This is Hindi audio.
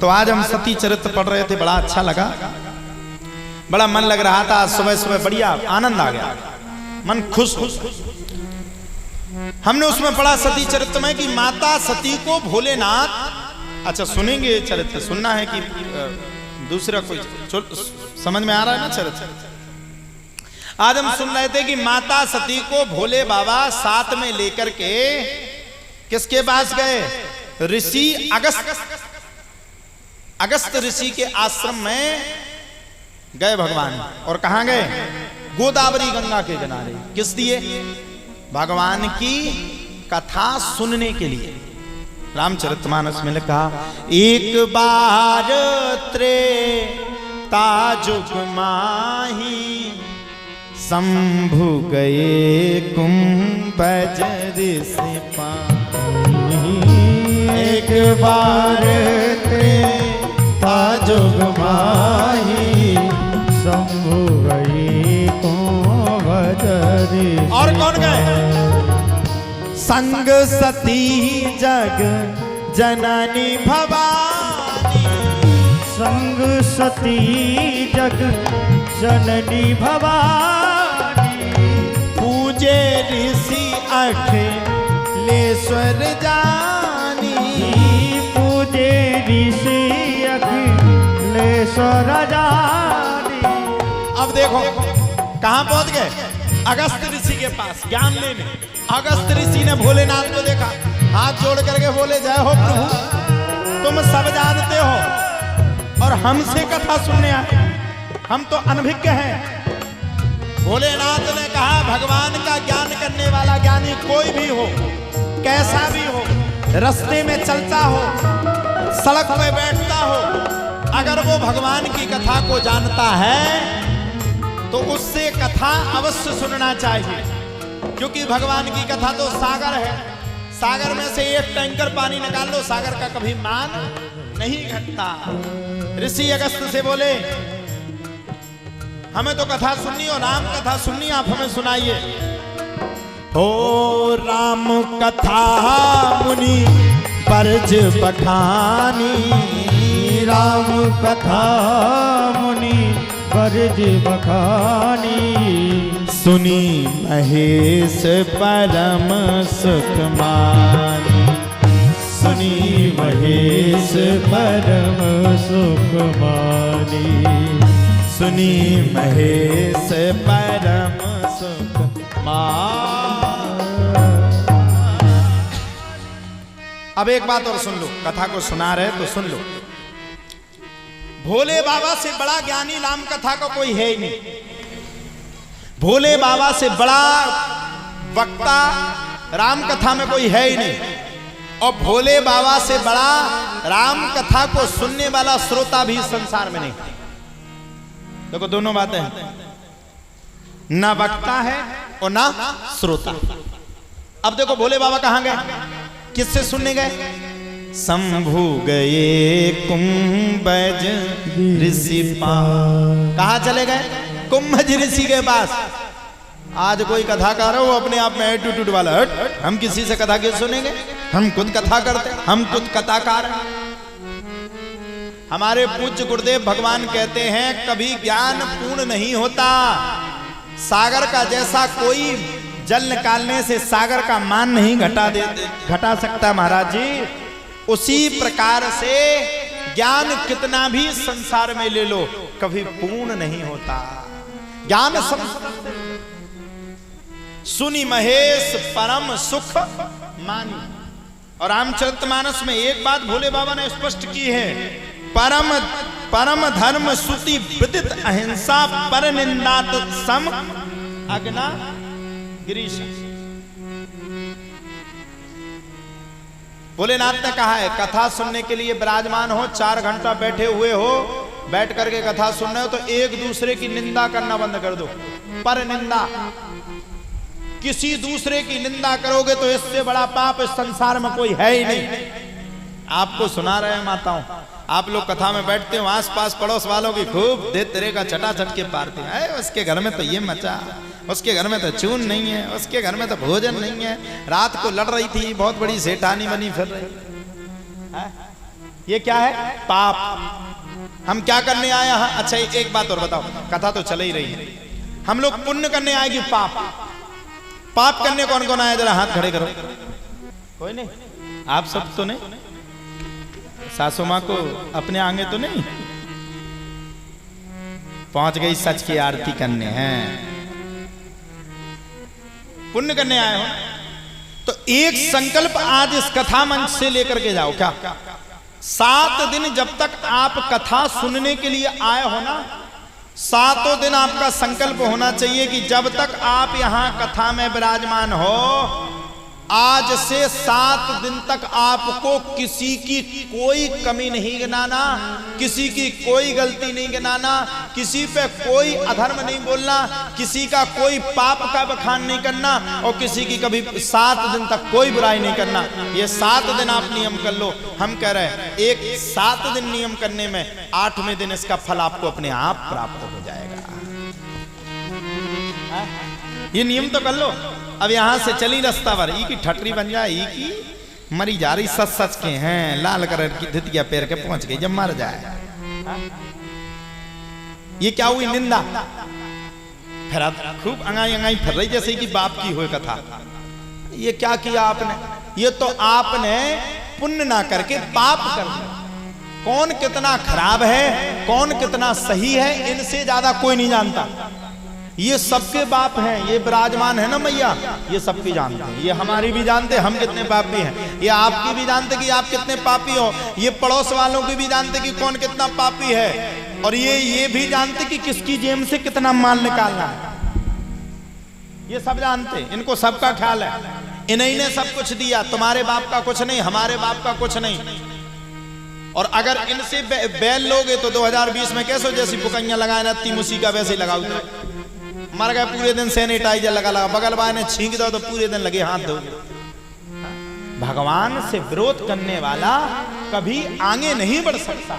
तो आज हम सती चरित्र पढ़ रहे थे, बड़ा अच्छा लगा, बड़ा मन लग रहा था। सुबह सुबह बढ़िया आनंद आ गया, मन खुश हो। हमने उसमें पढ़ा सती चरित्र में कि माता सती को भोलेनाथ, अच्छा सुनेंगे चरित्र, सुनना है कि दूसरा कोई समझ में आ रहा है ना चरित्र? आज हम सुन रहे थे कि माता सती को भोले बाबा साथ में लेकर के किसके पास गए? ऋषि अगस्त ऋषि के आश्रम में गए भगवान। और कहां गए? गोदावरी गंगा के किनारे। किस लिए? भगवान की कथा सुनने के लिए। रामचरितमानस में लिखा, एक बार त्रेता जुग माही शंभु गए कुंभज ऋषि पाही। एक बार त्रेता जुग माही शंभु गए कुंभज ऋषि। और कौन गए? संग सती जग जननी भवानी। संग सती जग जननी भवानी। पूजे ऋषि अखिलेश्वर जानी। पूजे ऋषि अखिलेश्वर जानी। अब देखो कहां पहुंच गए? अगस्त ऋषि के पास ज्ञान लेने। अगस्त ऋषि ने भोलेनाथ को देखा, हाथ जोड़ करके बोले, जय हो प्रभु, तुम सब जानते हो और हमसे कथा सुनने आए, हम तो अनभिज्ञ हैं। भोलेनाथ ने कहा, भगवान का ज्ञान करने वाला ज्ञानी कोई भी हो, कैसा भी हो, रास्ते में चलता हो, सड़क पे बैठता हो, अगर वो भगवान की कथा को जानता है तो उससे कथा अवश्य सुनना चाहिए, क्योंकि भगवान की कथा तो सागर है। सागर में से एक टैंकर पानी निकाल लो, सागर का कभी मान नहीं घटता। ऋषि अगस्त से बोले, हमें तो कथा सुननी हो, राम कथा सुननी, आप हमें सुनाइए। हो राम कथा मुनि बरज बखानी। राम कथा मुनि बरज बखानी। सुनी महेश परम सुख मानी। सुनी महेश परम सुख मानी। सुनी महेश परम सुख मानी। अब एक बात और सुन लो, कथा को सुना रहे तो सुन लो। भोले बाबा से बड़ा ज्ञानी राम कथा का कोई है ही नहीं। भोले बाबा से बड़ा वक्ता राम कथा में कोई है ही नहीं, और भोले बाबा से बड़ा राम कथा को सुनने वाला श्रोता भी संसार में नहीं। देखो दोनों बातें हैं, ना वक्ता है और ना श्रोता। अब देखो भोले बाबा कहां गए, किससे सुनने गए? शंभु गए कुंभज ऋषि पास। कहां चले गए? कुंभज ऋषि के पास। आज कोई कथाकार हो, अपने आप में एटीट्यूड वाला, हट हम किसी से कथा क्यों सुनेंगे, हम खुद कथा करते, हम खुद कथाकार हैं। हमारे पूज्य गुरुदेव भगवान कहते हैं, कभी ज्ञान पूर्ण नहीं होता। सागर का जैसा कोई जल निकालने से सागर का मान नहीं घटा सकता महाराज जी, उसी प्रकार से ज्ञान कितना भी संसार में ले लो, कभी पूर्ण नहीं होता। ज्ञान सुनी महेश परम सुख मानी। और रामचरितमानस में एक बात भोले बाबा ने स्पष्ट की है, परम धर्म श्रुति विदित अहिंसा पर निंदात सम अग्ना गिरीश। भोलेनाथ ने कहा है, कथा सुनने के लिए विराजमान हो, 4 घंटा बैठे हुए हो, बैठ करके कथा सुन रहे हो तो एक दूसरे की निंदा करना बंद कर दो। पर निंदा, किसी दूसरे की निंदा करोगे तो इससे बड़ा पाप इस संसार में कोई है ही नहीं। आपको सुना रहे हैं माताओं, आप लोग कथा में बैठते हो, आसपास पड़ोस वालों की खूब दे तेरे का चटाचट के पारते हैं, उसके घर में तो ये मचा, उसके घर में तो चून नहीं है, उसके घर में तो भोजन नहीं है, रात को लड़ रही थी, बहुत बड़ी सेठानी बनी फिर रही है। ये क्या है? पाप। हम क्या करने आए यहाँ? अच्छा एक बात और बताओ, कथा तो चल ही रही है। हम लोग पुण्य करने आए कि पाप? पाप करने कौन कौन आए? जरा हाथ खड़े करो। कोई नहीं? आप सब तो नहीं? सासू माँ को अपने आगे तो नहीं? पहुंच गई सच की आरती करने हैं, पुण्य करने आए हो। तो एक संकल्प आज इस कथा मंच से लेकर के जाओ। क्या 7 दिन जब तक आप कथा सुनने के लिए आए हो ना, 7 दिन आपका संकल्प होना चाहिए कि जब तक आप यहां कथा में विराजमान हो, आज से 7 दिन तक आपको किसी की कोई कमी नहीं गिनाना, किसी की कोई गलती नहीं गिनाना, किसी पे कोई अधर्म नहीं बोलना, किसी का कोई पाप का बखान नहीं करना, और किसी की कभी 7 दिन तक कोई बुराई नहीं करना। ये 7 दिन आप नियम कर लो। हम कह रहे हैं एक 7 दिन नियम करने में 8वें दिन इसका फल आपको अपने आप प्राप्त हो जाएगा। ये नियम तो कर लो। अब यहां से चली रास्ता पर ई की ठटरी बन जाए, ई की मरी जा रही सच सच के हैं, लाल कलर की धुतिया पैर के पहुंच गई, जब मर जाए। ये क्या हुई? निंदा। फिर आप खूब अंगाई अंगाई फिर रही जैसे कि बाप की हुई कथा। ये क्या किया आपने? ये तो आपने पुण्य ना करके पाप कर दिया। कौन कितना खराब है, कौन कितना सही है, इनसे ज्यादा कोई नहीं जानता। ये सबके बाप हैं, ये विराजमान है ना मैया, ये सबकी जानते हैं। ये हमारी भी जानते हम कितने पापी हैं, ये आपकी भी जानते कि आप कितने पापी हो, ये पड़ोस वालों की भी जानते कि कौन कितना पापी है, और ये भी जानते कि किसकी जेब से कितना माल निकालना है। ये सब जानते, इनको सबका ख्याल है। इन्हीं ने सब कुछ दिया, तुम्हारे बाप का कुछ नहीं, हमारे बाप का कुछ नहीं। और अगर इनसे बैल लोगे तो 2020 में कैसे जैसी बुकैया लगाए ना तीमुसी का वैसे ही लगाओ। मर गए पूरे दिन सैनिटाइजर लगा लगा, बगल वाले ने छींक दो तो पूरे दिन लगे हाथ धो। भगवान से विरोध करने वाला कभी आगे नहीं बढ़ सकता।